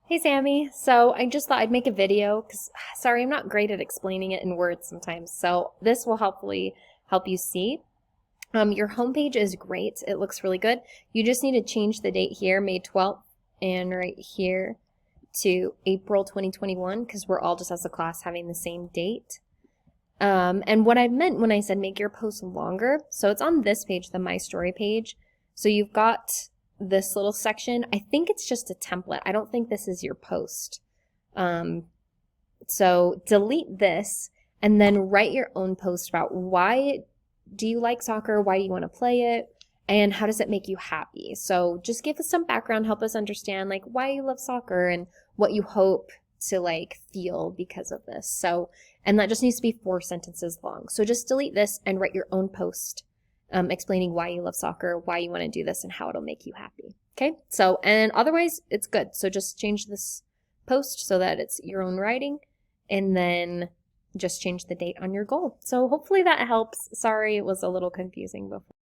Hey Sammy, so I just thought I'd make a video because, sorry, I'm not great at explaining it in words sometimes. So this will hopefully help you see. Your homepage is great. It looks really good. You just need to change the date here, May 12th, and right here to April 2021 because we're all just as a class having the same date. And what I meant when I said make your post longer, so it's on this page, the My Story page. So you've got this little section. I think it's just a template. I don't think this is your post. Um, so delete this and then write your own post about why do you like soccer? Why do you want to play it? And how does it make you happy? So just give us some background, help us understand like why you love soccer and what you hope to like feel because of this. So, and that just needs to be 4 sentences long. So just delete this and write your own post explaining why you love soccer, why you want to do this, and how it'll make you happy. Okay, so, and otherwise it's good. So just change this post so that it's your own writing, and then just change the date on your goal. So hopefully that helps. Sorry, it was a little confusing before.